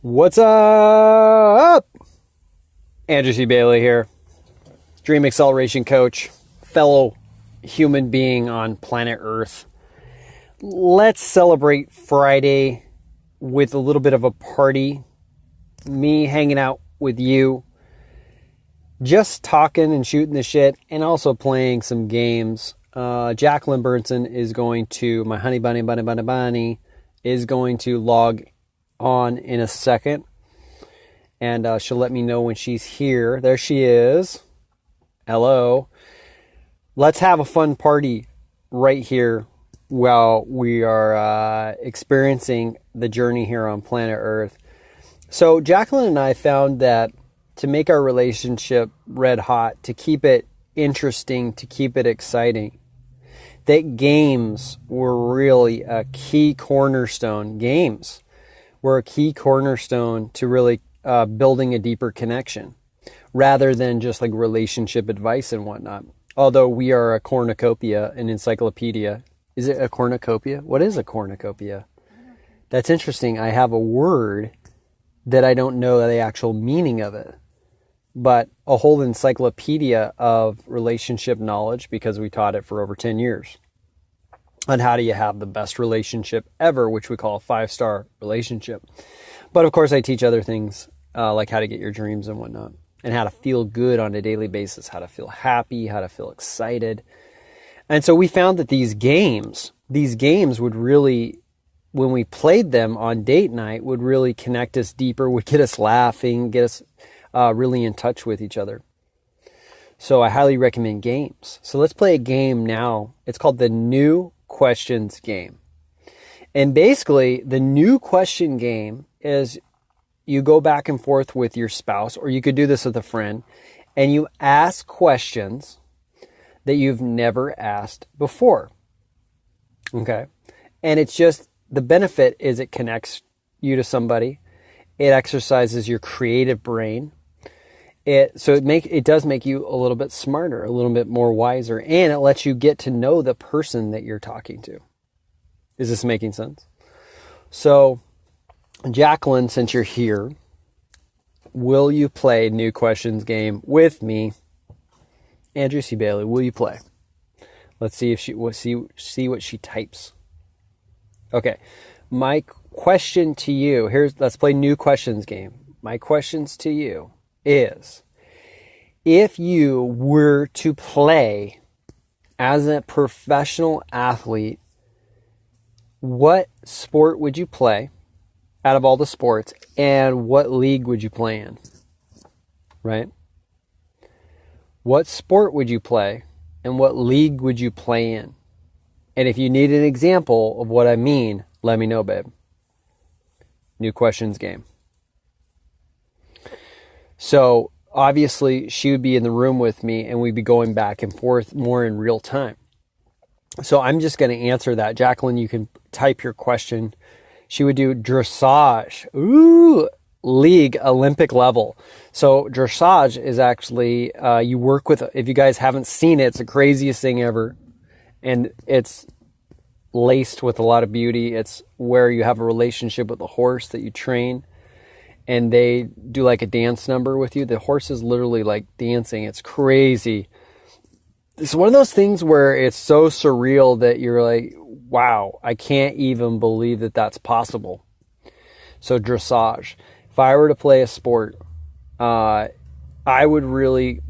What's up? Andrew C. Bailey here, Dream Acceleration Coach, fellow human being on planet Earth. Let's celebrate Friday with a little bit of a party. Me hanging out with you, just talking and shooting the shit, and also playing some games. Jacqueline Burnson is going to, my honey bunny, is going to log on in a second, and she'll let me know when she's here. There she is. Hello. Let's have a fun party right here while we are experiencing the journey here on planet Earth. So Jacqueline and I found that to make our relationship red hot, to keep it interesting, to keep it exciting, that games were really a key cornerstone. Games were a key cornerstone to really building a deeper connection, rather than just like relationship advice and whatnot. Although we are a cornucopia, an encyclopedia. Is it a cornucopia? What is a cornucopia? That's interesting. I have a word that I don't know the actual meaning of it, but a whole encyclopedia of relationship knowledge, because we taught it for over 10 years. On how do you have the best relationship ever, which we call a 5-star relationship. But of course I teach other things like how to get your dreams and whatnot, and how to feel good on a daily basis, how to feel happy, how to feel excited. And so we found that these games would really, when we played them on date night, would really connect us deeper, would get us laughing, get us really in touch with each other. So I highly recommend games. So let's play a game now. It's called the New Questions game. And basically, the new question game is you go back and forth with your spouse, or you could do this with a friend, and you ask questions that you've never asked before. Okay? And it's just, the benefit is it connects you to somebody. It exercises your creative brain. It does make you a little bit smarter, a little bit more wiser, and it lets you get to know the person that you're talking to. Is this making sense? So, Jacqueline, since you're here, will you play New Questions game with me? Andrew C. Bailey, will you play? Let's see if she will see what she types. Okay, my question to you, let's play New Questions game. My questions to you is, if you were to play as a professional athlete, what sport would you play out of all the sports, and what league would you play in? Right? What sport would you play, and what league would you play in? And if you need an example of what I mean, let me know, babe. New Questions game. So obviously she would be in the room with me, and we'd be going back and forth more in real time. So I'm just going to answer that. Jacqueline, you can type your question. She would do dressage. Ooh, league, Olympic level. So dressage is actually, you work with, if you guys haven't seen it, it's the craziest thing ever. And it's laced with a lot of beauty. It's where you have a relationship with a horse that you train, and they do like a dance number with you. The horse is literally like dancing. It's crazy. It's one of those things where it's so surreal that you're like, wow, I can't even believe that that's possible. So dressage. If I were to play a sport, I would really,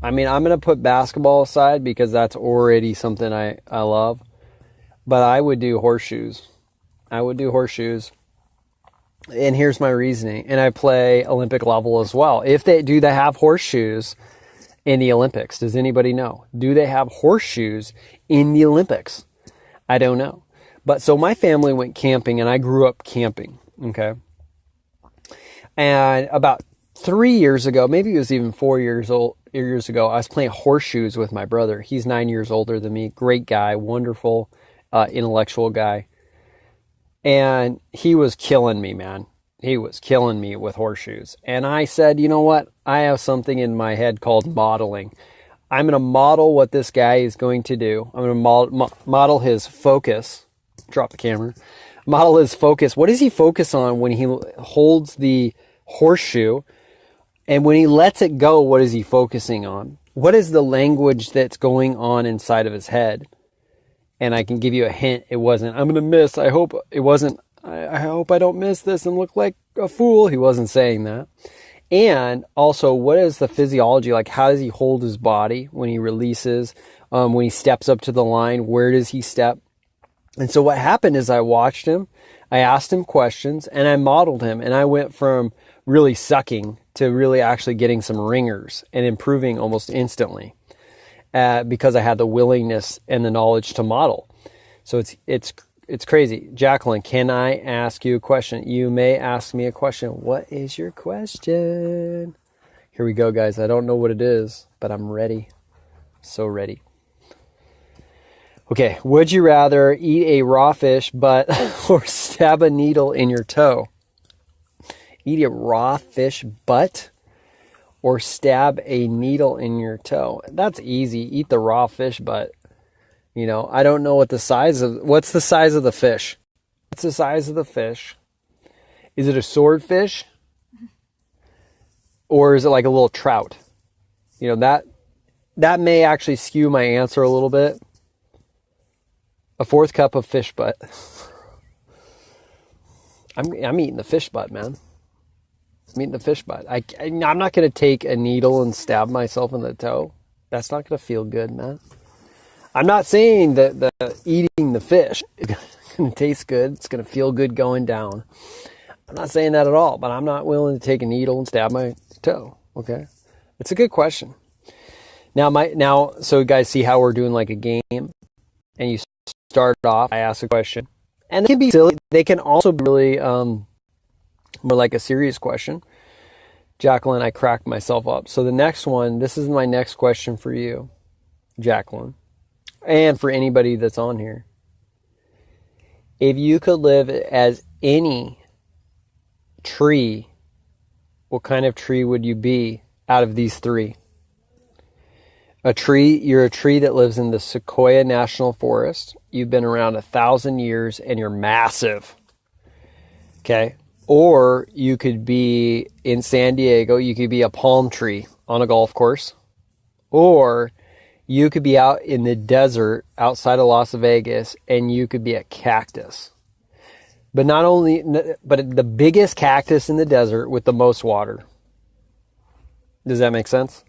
I'm going to put basketball aside because that's already something I love. But I would do horseshoes. And here's my reasoning. And I play Olympic level as well. Do they have horseshoes in the Olympics? Does anybody know? Do they have horseshoes in the Olympics? I don't know. But so my family went camping, and I grew up camping. Okay. And about 3 years ago, maybe it was even 4 years ago, I was playing horseshoes with my brother. He's 9 years older than me. Great guy, wonderful, intellectual guy. And he was killing me, man. He was killing me with horseshoes. And I said, you know what? I have something in my head called modeling. I'm going to model what this guy is going to do. I'm going to model his focus. Drop the camera. Model his focus. What does he focus on when he holds the horseshoe? And when he lets it go, what is he focusing on? What is the language that's going on inside of his head? And I can give you a hint. It wasn't, I'm going to miss. I hope it wasn't, I hope I don't miss this and look like a fool. He wasn't saying that. And also, what is the physiology like? How does he hold his body when he releases? When he steps up to the line, where does he step? And so what happened is I watched him, I asked him questions, and I modeled him. And I went from really sucking to really actually getting some ringers and improving almost instantly because I had the willingness and the knowledge to model. So it's crazy. Jacqueline, can I ask you a question? You may ask me a question. What is your question? Here we go, guys. I don't know what it is, but I'm ready. So ready. Okay, would you rather eat a raw fish butt or stab a needle in your toe? Eat a raw fish butt or stab a needle in your toe? That's easy. Eat the raw fish butt. You know, I don't know what's the size of the fish? What's the size of the fish? Is it a swordfish? Or is it like a little trout? You know, that may actually skew my answer a little bit. A 4th cup of fish butt. I'm eating the fish butt, man. I'm eating the fish butt. I'm not going to take a needle and stab myself in the toe. That's not going to feel good, man. I'm not saying that eating the fish is going to taste good. It's going to feel good going down. I'm not saying that at all, but I'm not willing to take a needle and stab my toe. Okay? It's a good question. Now, so you guys see how we're doing like a game, and you start off, I ask a question, and they can be silly. They can also be really more like a serious question. Jacqueline, I cracked myself up. So the next one, this is my next question for you, Jacqueline, and for anybody that's on here. If you could live as any tree, what kind of tree would you be out of these 3? You're a tree that lives in the Sequoia National Forest. You've been around 1,000 years and you're massive. Okay. Or you could be in San Diego. You could be a palm tree on a golf course. Or you could be out in the desert outside of Las Vegas and you could be a cactus. But but the biggest cactus in the desert with the most water. Does that make sense?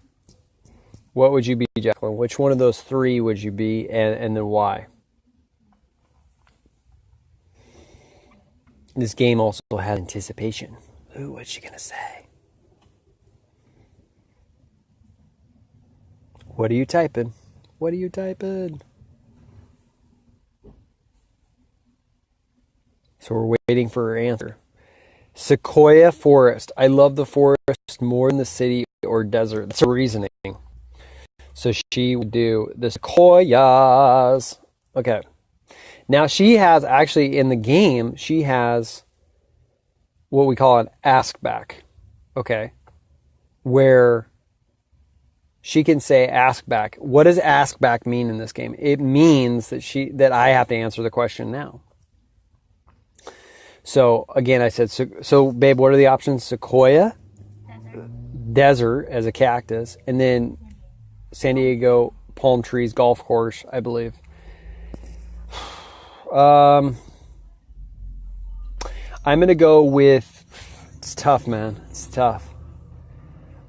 What would you be, Jacqueline? Which one of those 3 would you be, and then why? This game also has anticipation. Ooh, what's she gonna say? What are you typing? What are you typing? So we're waiting for her answer. Sequoia Forest. I love the forest more than the city or desert. That's her reasoning. So she would do the sequoias. Okay. Now she has, actually in the game, she has what we call an ask back. Okay. Where she can say ask back. What does ask back mean in this game? It means that I have to answer the question now. So again, I said, so babe, what are the options? Sequoia, desert as a cactus, and then San Diego palm trees, golf course, I believe. I'm going to go with, it's tough, man. It's tough.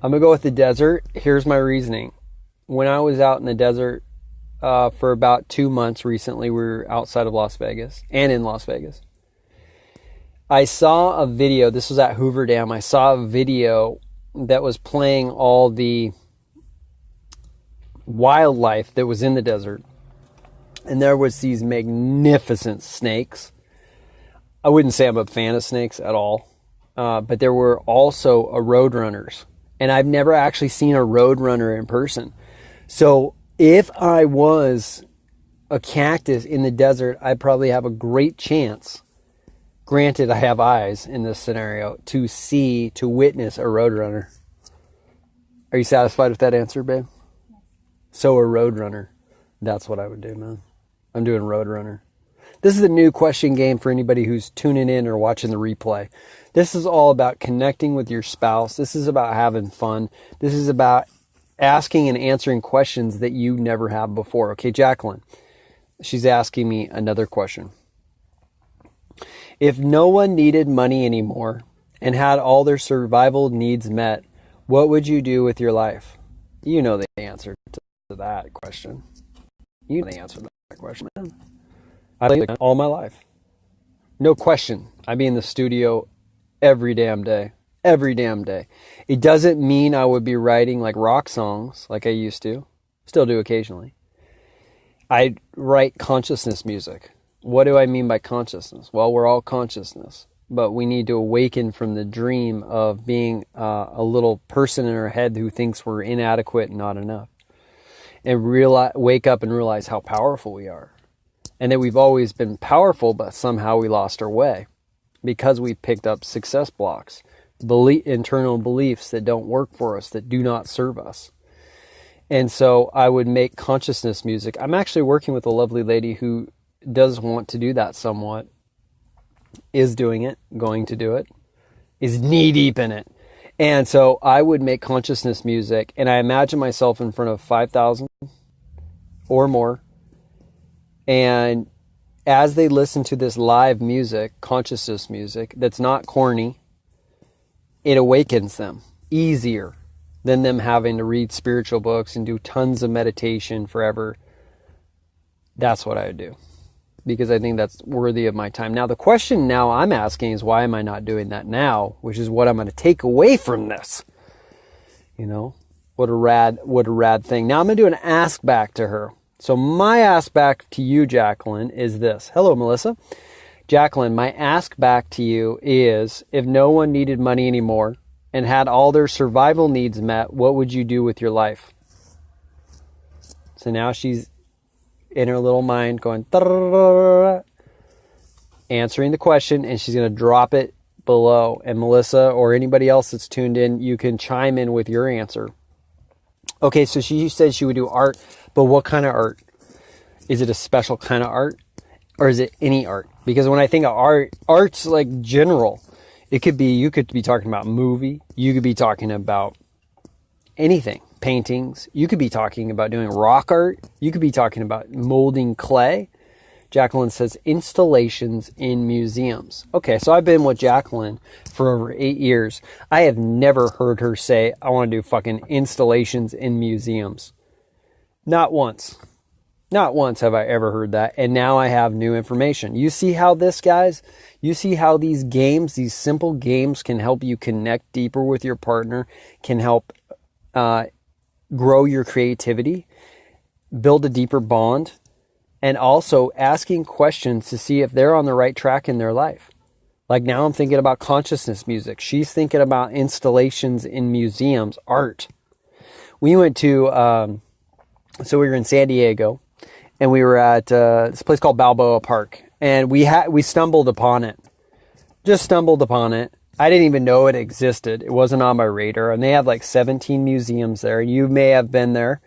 I'm going to go with the desert. Here's my reasoning. When I was out in the desert for about 2 months recently, we were outside of Las Vegas and in Las Vegas. I saw a video. This was at Hoover Dam. I saw a video that was playing all the wildlife that was in the desert. And there was these magnificent snakes. I wouldn't say I'm a fan of snakes at all. But there were also roadrunners. And I've never actually seen a roadrunner in person. So if I was a cactus in the desert, I'd probably have a great chance, granted I have eyes in this scenario, to witness a roadrunner. Are you satisfied with that answer, babe? So a roadrunner. That's what I would do, man. I'm doing roadrunner. This is a new question game for anybody who's tuning in or watching the replay. This is all about connecting with your spouse. This is about having fun. This is about asking and answering questions that you never have before. Okay, Jacqueline, she's asking me another question. If no one needed money anymore and had all their survival needs met, what would you do with your life? You know the answer to that question. You know the answer to that question, man. I live all my life. No question. I'd be in the studio every damn day. Every damn day. It doesn't mean I would be writing like rock songs like I used to. Still do occasionally. I write consciousness music. What do I mean by consciousness? Well, we're all consciousness, but we need to awaken from the dream of being a little person in our head who thinks we're inadequate and not enough. And wake up and realize how powerful we are. And that we've always been powerful, but somehow we lost our way because we picked up success blocks, internal beliefs that don't work for us, that do not serve us. And so I would make consciousness music. I'm actually working with a lovely lady who does want to do that somewhat, is doing it, going to do it, is knee deep in it. And so I would make consciousness music, and I imagine myself in front of 5,000 or more. And as they listen to this live music, consciousness music, that's not corny, it awakens them easier than them having to read spiritual books and do tons of meditation forever. That's what I would do, because I think that's worthy of my time. Now, the question now I'm asking is, why am I not doing that now? Which is what I'm going to take away from this. You know, what a rad thing. Now I'm going to do an ask back to her. So my ask back to you, Jacqueline, is this. Hello, Melissa. Jacqueline, my ask back to you is, if no one needed money anymore and had all their survival needs met, what would you do with your life? So now she's in her little mind going, answering the question, and she's going to drop it below. And Melissa or anybody else that's tuned in, you can chime in with your answer. Okay, so she said she would do art, but what kind of art? Is it a special kind of art, or is it any art? Because when I think of art, art's like general. It could be, you could be talking about movie, you could be talking about anything, paintings, you could be talking about doing rock art, you could be talking about molding clay. Jacqueline says installations in museums. Okay, so I've been with Jacqueline for over 8 years. I have never heard her say, I want to do fucking installations in museums. Not once. Not once have I ever heard that. And now I have new information. You see how this, guys? You see how these games, these simple games, can help you connect deeper with your partner, can help grow your creativity, build a deeper bond, and also asking questions to see if they're on the right track in their life. Like now I'm thinking about consciousness music. She's thinking about installations in museums, art. We went to, so we were in San Diego, and we were at this place called Balboa Park, and we stumbled upon it. Just stumbled upon it. I didn't even know it existed. It wasn't on my radar, and they have like 17 museums there. You may have been there.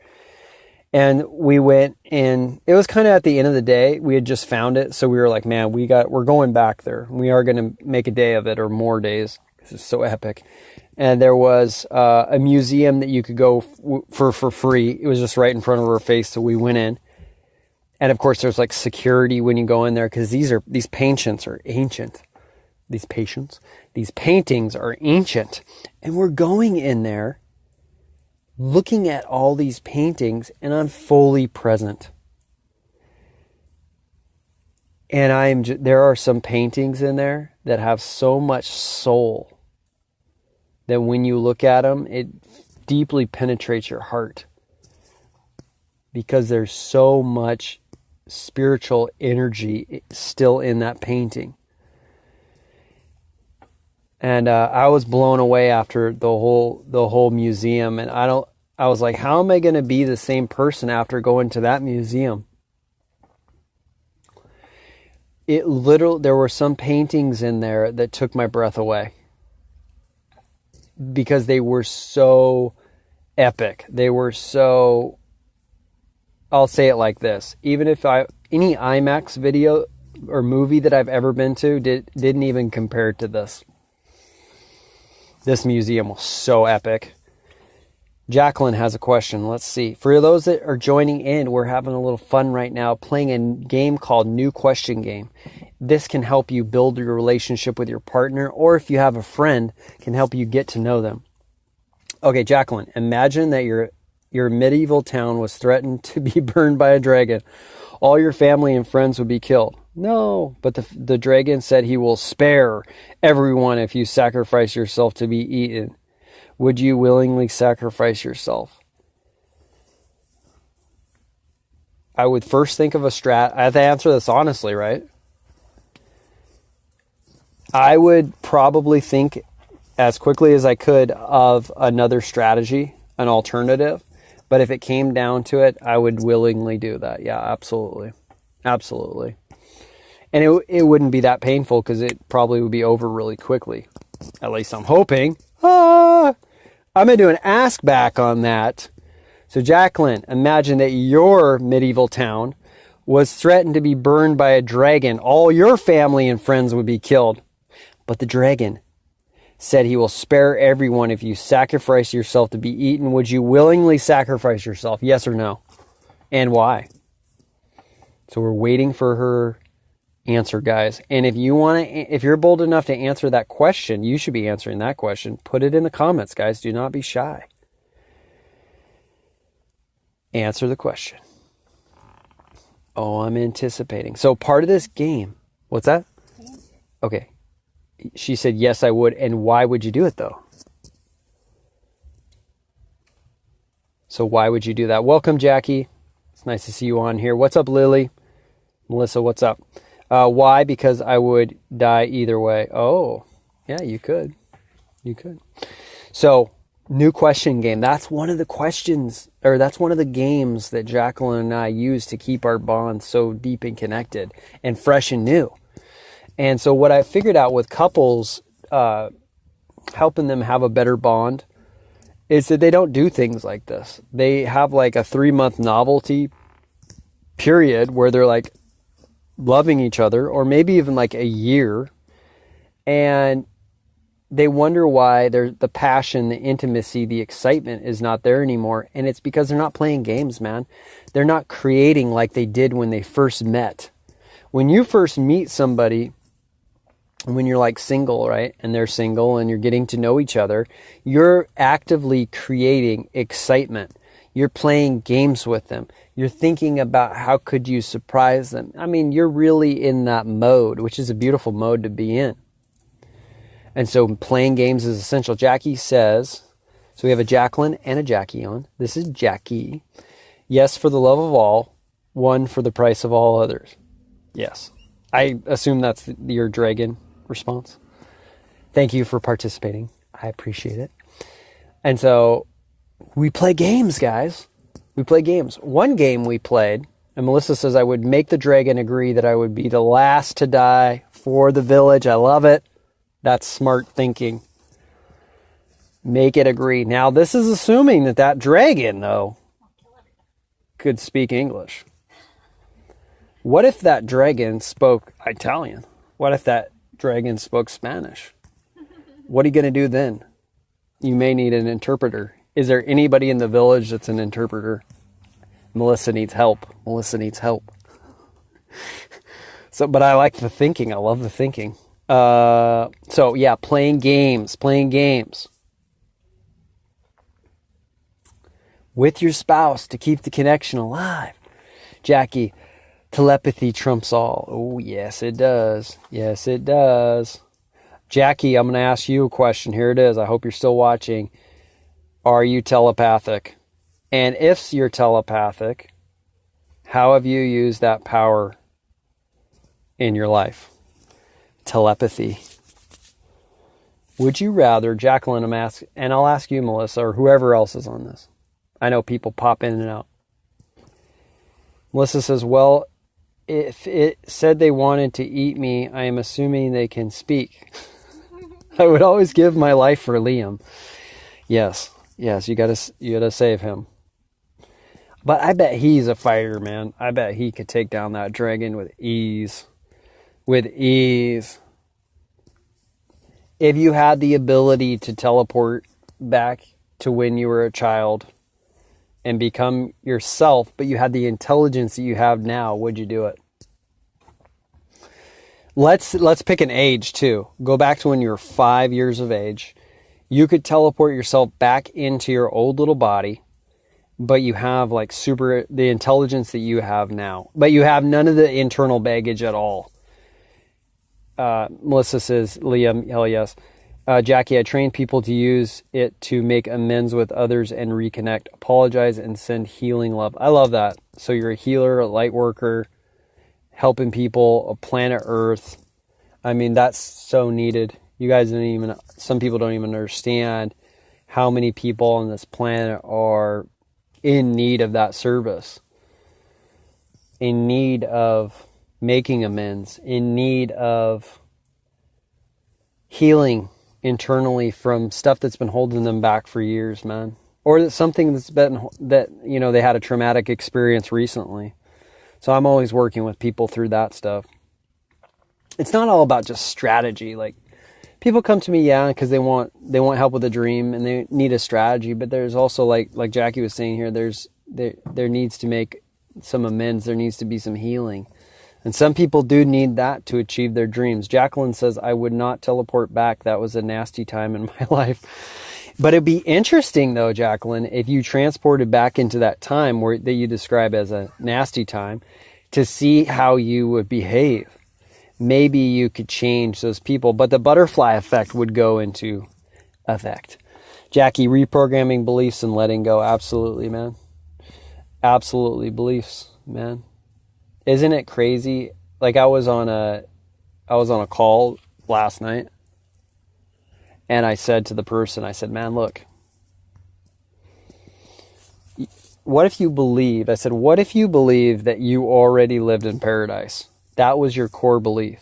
And we went, and it was kind of at the end of the day. We had just found it, so we were like, man, we're going back there. We are going to make a day of it, or more days. This is so epic. And there was a museum that you could go for free. It was just right in front of our face, so we went in. And of course, there's like security when you go in there, because these paintings are ancient. These paintings are ancient, and we're going in there, looking at all these paintings, and I'm fully present. And there are some paintings in there that have so much soul that when you look at them, it deeply penetrates your heart, because there's so much spiritual energy still in that painting. And I was blown away after the whole museum, and I was like, how am I going to be the same person after going to that museum? There were some paintings in there that took my breath away, because they were so epic. They were so, I'll say it like this, even if any IMAX video or movie that I've ever been to didn't even compare to this. This museum was so epic. Jacqueline has a question. Let's see. For those that are joining in, we're having a little fun right now playing a game called New Question Game. This can help you build your relationship with your partner, or if you have a friend, can help you get to know them. Okay, Jacqueline, imagine that your medieval town was threatened to be burned by a dragon. All your family and friends would be killed. No, but the dragon said he will spare everyone if you sacrifice yourself to be eaten. Would you willingly sacrifice yourself? I would first think of a strat. I have to answer this honestly, right? I would probably think as quickly as I could of another strategy, an alternative. But if it came down to it, I would willingly do that. Yeah, absolutely. Absolutely. And it wouldn't be that painful because it probably would be over really quickly. At least I'm hoping. I'm going to do an ask back on that. So Jacqueline, imagine that your medieval town was threatened to be burned by a dragon. All your family and friends would be killed. But the dragon said he will spare everyone if you sacrifice yourself to be eaten. Would you willingly sacrifice yourself? Yes or no? And why? So we're waiting for her answer, guys. And if you're bold enough to answer that question, you should be answering that question. Put it in the comments, guys. Do not be shy. Answer the question. Oh, I'm anticipating. So part of this game, what's that? Okay. She said, yes, I would. And why would you do it, though? So why would you do that? Welcome, Jackie. It's nice to see you on here. What's up, Lily? Melissa, what's up? Why? Because I would die either way. Oh, yeah, you could. You could. So, new question game. That's one of the questions, or that's one of the games that Jacqueline and I use to keep our bond so deep and connected and fresh and new. And so what I figured out with couples, helping them have a better bond, is that they don't do things like this. They have like a 3-month novelty period where they're like loving each other, or maybe even like a year, and they wonder why the passion, the intimacy, the excitement is not there anymore. And it's because they're not playing games, man. They're not creating like they did when they first met. When you first meet somebody, when you're like single, right? And they're single and you're getting to know each other, you're actively creating excitement. You're playing games with them. You're thinking about how could you surprise them. I mean, you're really in that mode, which is a beautiful mode to be in. And so playing games is essential. Jackie says, so we have a Jacqueline and a Jackie on. This is Jackie. Yes, for the love of all, one for the price of all others. Yes. I assume that's your dragon response. Thank you for participating. I appreciate it. And so we play games, guys. We play games. One game we played, and Melissa says I would make the dragon agree that I would be the last to die for the village. I love it. That's smart thinking. Make it agree. Now, this is assuming that dragon, though, could speak English. What if that dragon spoke Italian? What if that dragon spoke Spanish? What are you going to do then? You may need an interpreter. Is there anybody in the village that's an interpreter? Melissa needs help. Melissa needs help. But I like the thinking. I love the thinking. So yeah, playing games with your spouse to keep the connection alive. Jackie, telepathy trumps all. Oh, yes, it does. Yes, it does. Jackie, I'm going to ask you a question. Here it is. I hope you're still watching. Are you telepathic? And if you're telepathic, how have you used that power in your life? Telepathy. Would you rather, Jacqueline, and I'll ask you, Melissa, or whoever else is on this. I know people pop in and out. Melissa says, well, if it said they wanted to eat me, I am assuming they can speak. I would always give my life for Liam. Yes, you gotta save him. But I bet he's a fighter, man. I bet he could take down that dragon with ease. with ease. If you had the ability to teleport back to when you were a child and become yourself, but you had the intelligence that you have now, would you do it? Let's pick an age too. Go back to when you were 5 years of age. You could teleport yourself back into your old little body, but you have like the intelligence that you have now, but you have none of the internal baggage at all. Melissa says, Liam, hell yes. Jackie, I train people to use it to make amends with others and reconnect, apologize, and send healing love. I love that. So you're a healer, a light worker, helping people, a planet Earth. I mean, that's so needed. You guys some people don't even understand how many people on this planet are in need of that service, in need of making amends, in need of healing internally from stuff that's been holding them back for years, man. Or that something that they had a traumatic experience recently. So I'm always working with people through that stuff. It's not all about just strategy. Like, people come to me, because they want help with a dream and they need a strategy. But there's also like Jackie was saying here, there needs to make some amends. There needs to be some healing. And some people do need that to achieve their dreams. Jacqueline says, I would not teleport back. That was a nasty time in my life. But it'd be interesting though, Jacqueline, if you transported back into that time that you describe as a nasty time, to see how you would behave. Maybe you could change those people, but the butterfly effect would go into effect. Jackie, reprogramming beliefs and letting go. Absolutely, man. Absolutely, beliefs, man. Isn't it crazy? Like, I was on a call last night, and I said to the person, I said, man, look, what if you believe that you already lived in paradise? That was your core belief.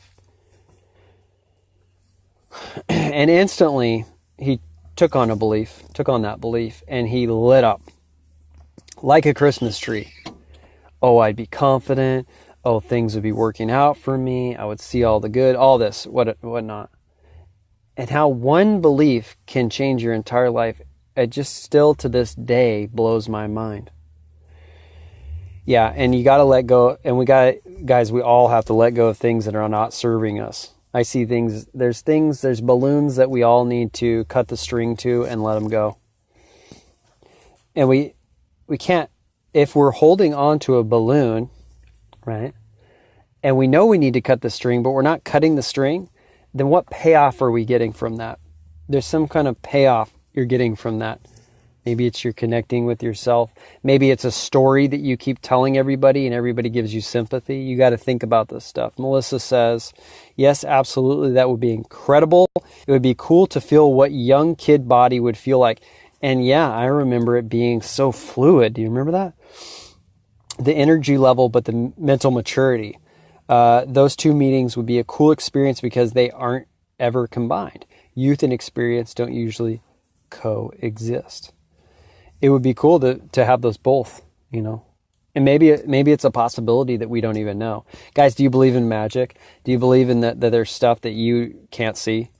And instantly, he took on that belief, and he lit up like a Christmas tree. Oh, I'd be confident. Oh, things would be working out for me. I would see all the good, all this, whatnot. And how one belief can change your entire life, it just still to this day blows my mind. Yeah, and you got to let go. And we all have to let go of things that are not serving us. I see there's balloons that we all need to cut the string to and let them go. And we can't, if we're holding on to a balloon, right? And we know we need to cut the string, but we're not cutting the string, then what payoff are we getting from that? There's some kind of payoff you're getting from that. Maybe it's you're connecting with yourself. Maybe it's a story that you keep telling everybody and everybody gives you sympathy. You got to think about this stuff. Melissa says, yes, absolutely. That would be incredible. It would be cool to feel what young kid body would feel like. And yeah, I remember it being so fluid. Do you remember that? The energy level, but the mental maturity. Those two meetings would be a cool experience because they aren't ever combined. Youth and experience don't usually coexist. It would be cool to have those both, and maybe it's a possibility that we don't even know. Guys, do you believe in magic? Do you believe in that there's stuff that you can't see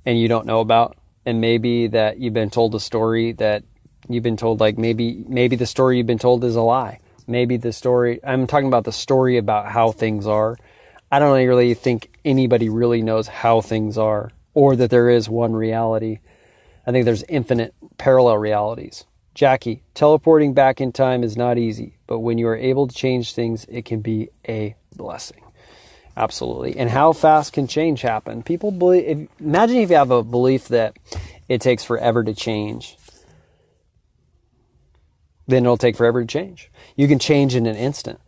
and you don't know about? And maybe that you've been told a story that you've been told, like maybe the story you've been told is a lie. Maybe I'm talking about the story about how things are. I don't really think anybody really knows how things are, or that there is one reality. I think there's infinite parallel realities. Jackie, teleporting back in time is not easy, but when you are able to change things, it can be a blessing. Absolutely. And how fast can change happen? People believe, imagine if you have a belief that it takes forever to change. Then it'll take forever to change. You can change in an instant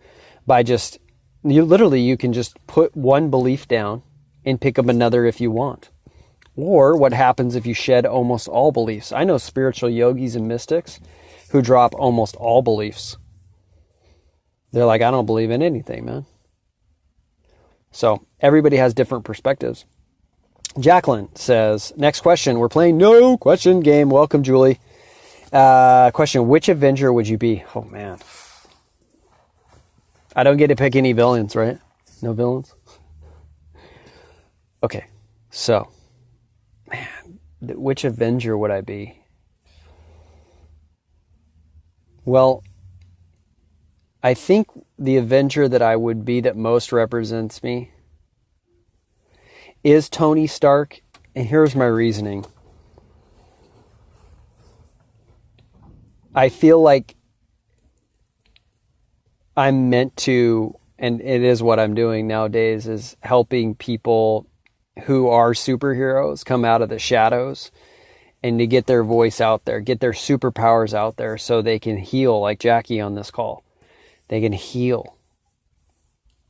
by you can just put one belief down and pick up another if you want. Or what happens if you shed almost all beliefs? I know spiritual yogis and mystics who drop almost all beliefs. They're like, I don't believe in anything, man. So everybody has different perspectives. Jacqueline says, next question. We're playing no question game. Welcome, Julie. Question, which Avenger would you be? Oh, man. I don't get to pick any villains, right? No villains? Okay, so, man, which Avenger would I be? Well, I think the Avenger that I would be that most represents me is Tony Stark, and here's my reasoning. I feel like I'm meant to, and it is what I'm doing nowadays, is helping people who are superheroes come out of the shadows and to get their voice out there, get their superpowers out there so they can heal, like Jackie on this call. They can heal.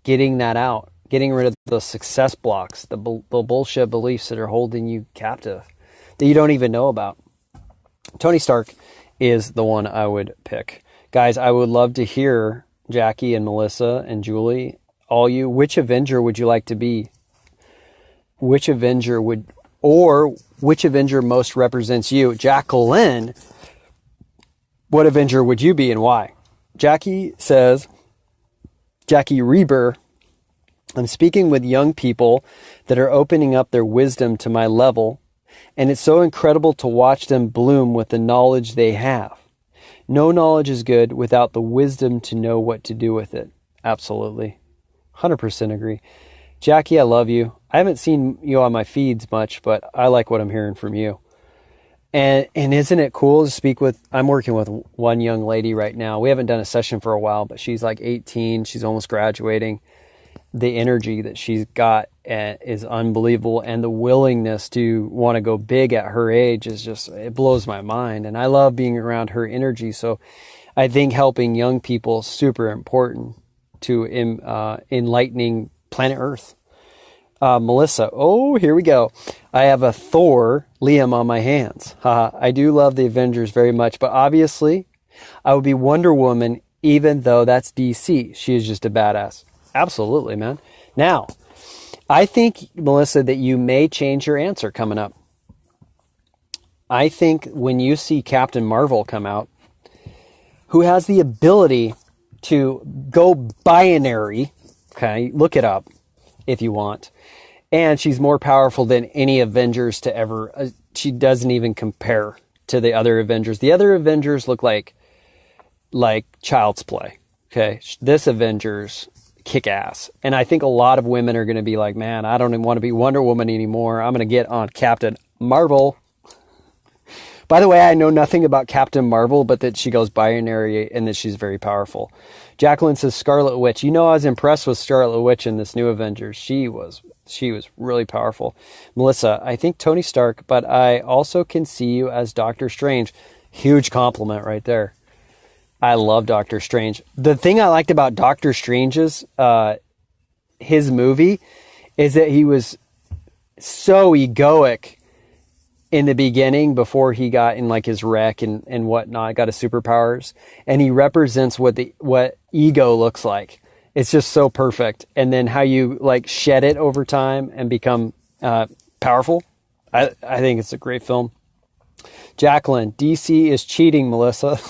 Getting that out, getting rid of the success blocks, the bullshit beliefs that are holding you captive that you don't even know about. Tony Stark is the one I would pick. Guys, I would love to hear Jackie and Melissa and Julie, all you, which Avenger would you like to be? Which Avenger most represents you? Jacqueline, what Avenger would you be and why? Jackie says, Jackie Reber, I'm speaking with young people that are opening up their wisdom to my level, and it's so incredible to watch them bloom with the knowledge they have. No knowledge is good without the wisdom to know what to do with it. Absolutely. 100% agree. Jackie, I love you. I haven't seen you on my feeds much, but I like what I'm hearing from you. And isn't it cool to speak with, I'm working with one young lady right now. We haven't done a session for a while, but she's like 18. She's almost graduating. The energy that she's got is unbelievable. And the willingness to want to go big at her age is just, it blows my mind. And I love being around her energy. So I think helping young people is super important to enlightening planet Earth. Melissa, oh, here we go. I have a Thor Liam on my hands. I do love the Avengers very much, but obviously I would be Wonder Woman, even though that's DC. She is just a badass. Absolutely, man. Now, I think, Melissa, that you may change your answer coming up. I think when you see Captain Marvel come out, who has the ability to go binary, okay, look it up if you want, and she's more powerful than any Avengers to ever, she doesn't even compare to the other Avengers. The other Avengers look like child's play, okay? This Avengers kick ass. And I think a lot of women are going to be like, man, I don't even want to be Wonder Woman anymore. I'm going to get on Captain Marvel. By the way, I know nothing about Captain Marvel, but that she goes binary and that she's very powerful. Jacqueline says Scarlet Witch. You know, I was impressed with Scarlet Witch in this new Avengers. She was really powerful. Melissa, I think Tony Stark, but I also can see you as Doctor Strange. Huge compliment right there. I love Doctor Strange. The thing I liked about Doctor Strange's, his movie, is that he was so egoic in the beginning before he got in like his wreck and whatnot, got his superpowers. And he represents what ego looks like. It's just so perfect. And then how you like shed it over time and become powerful. I think it's a great film. Jacqueline, DC is cheating, Melissa.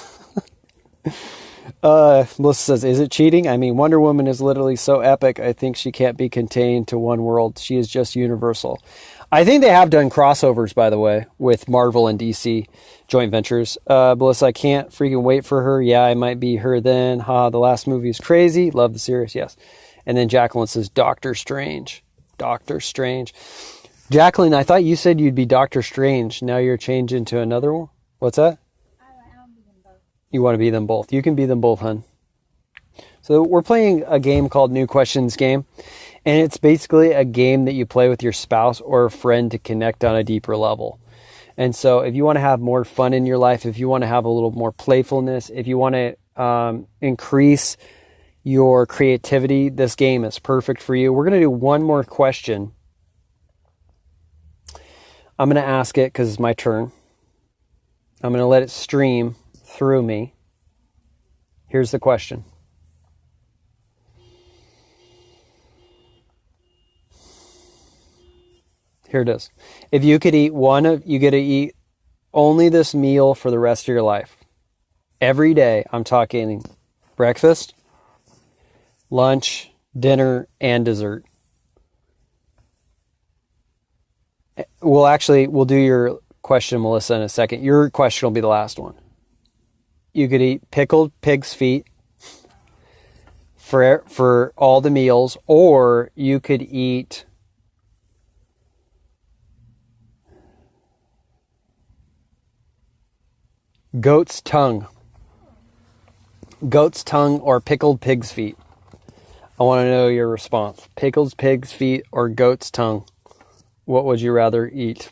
Melissa says, is it cheating? I mean, Wonder Woman is literally so epic. I think she can't be contained to one world. She is just universal. I think they have done crossovers, by the way, with Marvel and DC joint ventures. Melissa, I can't freaking wait for her. Yeah, I might be her then. The last movie is crazy. Love the series. Yes. And then Jacqueline says, Doctor Strange. Doctor Strange. Jacqueline, I thought you said you'd be Doctor Strange. Now you're changing to another one? What's that? You want to be them both. You can be them both, hun. So we're playing a game called New Questions Game. And it's basically a game that you play with your spouse or a friend to connect on a deeper level. And so if you want to have more fun in your life, if you want to have a little more playfulness, if you want to increase your creativity, this game is perfect for you. We're going to do one more question. I'm going to ask it because it's my turn. I'm going to let it stream through me. Here's the question. Here it is. If you could eat you get to eat only this meal for the rest of your life. Every day, I'm talking breakfast, lunch, dinner, and dessert. We'll do your question, Melissa, in a second. Your question will be the last one. You could eat pickled pig's feet for all the meals, or you could eat goat's tongue. Goat's tongue or pickled pig's feet. I want to know your response. Pickled pig's feet or goat's tongue. What would you rather eat?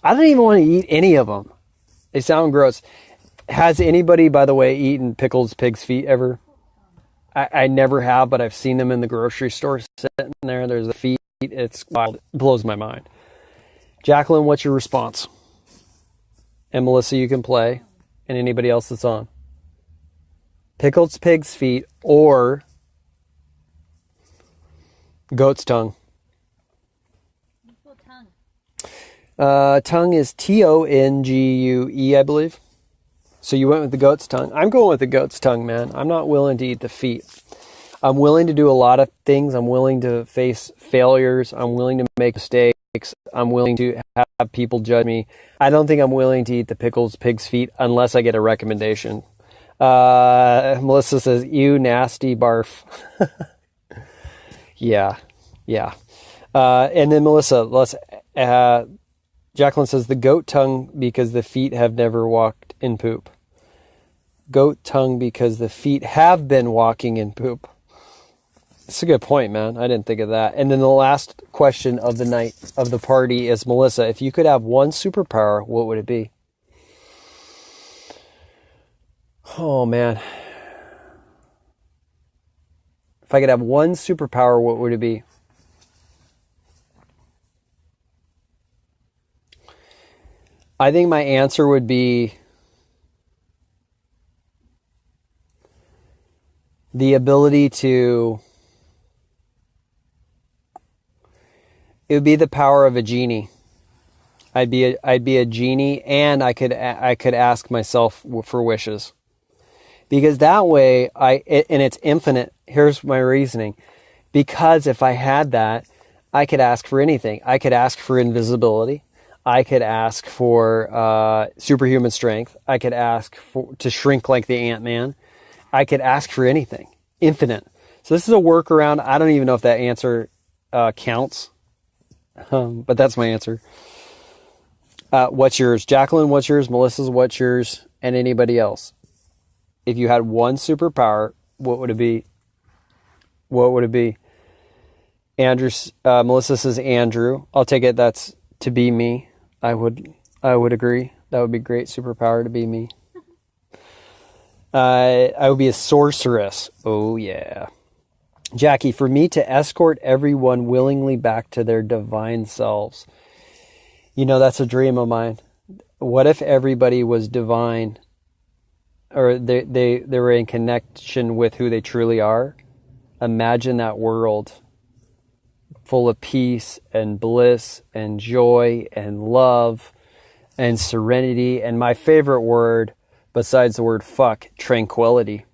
I don't even want to eat any of them. They sound gross. Has anybody, by the way, eaten pickled pig's feet ever? I never have, but I've seen them in the grocery store sitting there. There's the feet. It's wild. It blows my mind. Jacqueline, what's your response? And Melissa, you can play. And anybody else that's on. Pickled pig's feet or goat's tongue. Tongue is Tongue, I believe. So you went with the goat's tongue. I'm going with the goat's tongue, man. I'm not willing to eat the feet. I'm willing to do a lot of things. I'm willing to face failures. I'm willing to make mistakes. I'm willing to have people judge me. I don't think I'm willing to eat the pickled pig's feet unless I get a recommendation. Melissa says, ew, nasty barf. Yeah. And then Melissa, Jacqueline says the goat tongue because the feet have never walked in poop. Goat tongue because the feet have been walking in poop. That's a good point, man. I didn't think of that. And then the last question of the night of the party is, Melissa, if you could have one superpower, what would it be? Oh, man. If I could have one superpower, what would it be? I think my answer would be the ability to, it would be the power of a genie. I'd be a genie, and I could ask myself for wishes. Because that way, and it's infinite. Here's my reasoning. Because if I had that, I could ask for anything. I could ask for invisibility. I could ask for superhuman strength. I could ask to shrink like the Ant-Man. I could ask for anything. Infinite. So this is a workaround. I don't even know if that answer counts. But that's my answer. What's yours? Jacqueline, what's yours? Melissa's, what's yours? And anybody else? If you had one superpower, what would it be? What would it be? Melissa says Andrew. I'll take it. That's to be me. I would agree. That would be a great superpower to be me. I would be a sorceress. Oh yeah. Jackie, for me to escort everyone willingly back to their divine selves. You know, that's a dream of mine. What if everybody was divine, or they were in connection with who they truly are? Imagine that world full of peace and bliss and joy and love and serenity. And my favorite word, besides the word fuck, tranquility.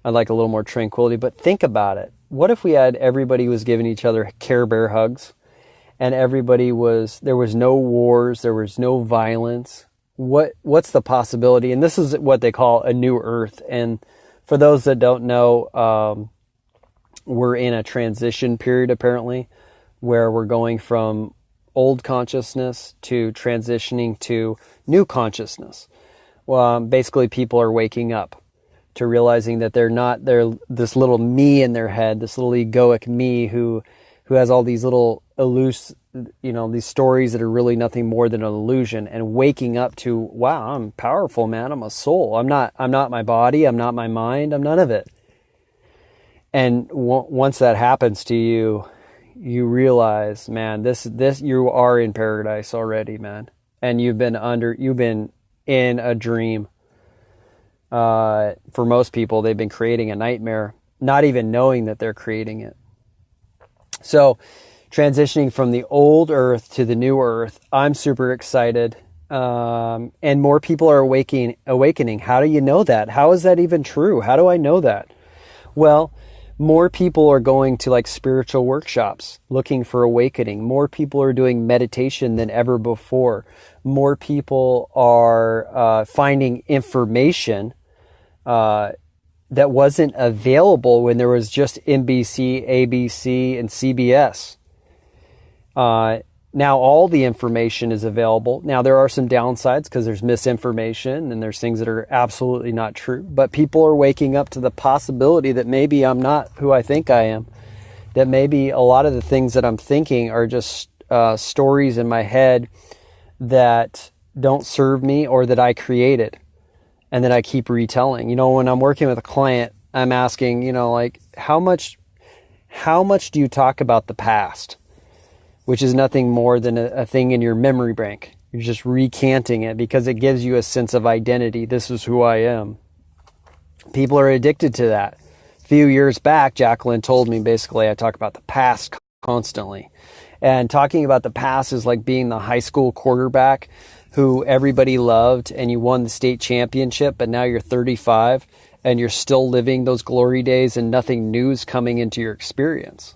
I'd like a little more tranquility, but think about it. What if everybody was giving each other Care Bear hugs, and there was no wars, there was no violence? What's the possibility? And this is what they call a new earth. And for those that don't know, we're in a transition period, apparently, where we're going from old consciousness to transitioning to new consciousness. Well, basically, people are waking up to realizing that they're this little me in their head, this little egoic me who has all these little these stories that are really nothing more than an illusion, and waking up to, wow, I'm powerful, man. I'm a soul. I'm not my body. I'm not my mind. I'm none of it. And once that happens to you, you realize, man, this you are in paradise already, man. And you've been in a dream. For most people, they've been creating a nightmare, not even knowing that they're creating it. So, transitioning from the old earth to the new earth, I'm super excited. And more people are awakening. How do you know that? How is that even true? How do I know that? Well, More people are going to like spiritual workshops looking for awakening. More people are doing meditation than ever before. More people are finding information that wasn't available when there was just NBC, ABC, and CBS. Now all the information is available. Now there are some downsides because there's misinformation and there's things that are absolutely not true. But people are waking up to the possibility that maybe I'm not who I think I am. That maybe a lot of the things that I'm thinking are just stories in my head that don't serve me or that I created and that I keep retelling. You know, when I'm working with a client, I'm asking, you know, like, how much do you talk about the past? Which is nothing more than a thing in your memory bank. You're just recanting it because it gives you a sense of identity. This is who I am. People are addicted to that. A few years back, Jacqueline told me basically I talk about the past constantly. And talking about the past is like being the high school quarterback who everybody loved and you won the state championship, but now you're 35 and you're still living those glory days and nothing new is coming into your experience.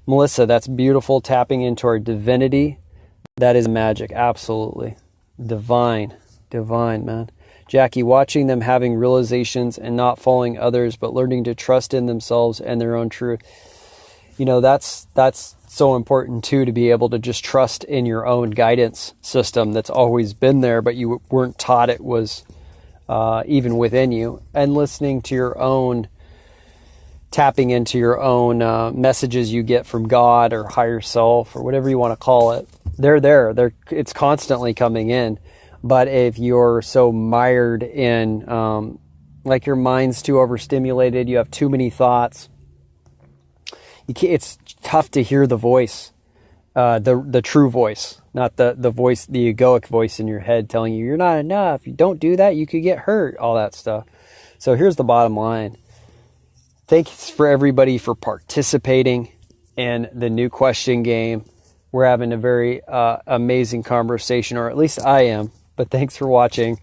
Melissa, that's beautiful. Tapping into our divinity. That is magic. Absolutely. Divine, man. Jackie, watching them having realizations and not following others, but learning to trust in themselves and their own truth. You know, that's so important too, to be able to just trust in your own guidance system that's always been there, but you weren't taught it was even within you, and listening to your own, tapping into your own messages you get from God or higher self or whatever you want to call it. They're there. It's constantly coming in. But if you're so mired in, like your mind's too overstimulated, you have too many thoughts, it's tough to hear the voice, the true voice, not the voice, the egoic voice in your head telling you you're not enough. You don't do that, you could get hurt, all that stuff. So here's the bottom line. Thanks for everybody for participating in the new question game. We're having a very amazing conversation, or at least I am. But thanks for watching.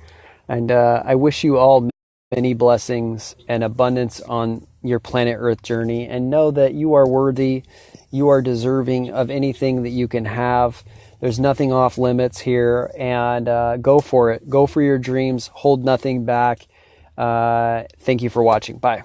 And I wish you all many blessings and abundance on your planet Earth journey. And know that you are worthy. You are deserving of anything that you can have. There's nothing off limits here. And go for it. Go for your dreams. Hold nothing back. Thank you for watching. Bye.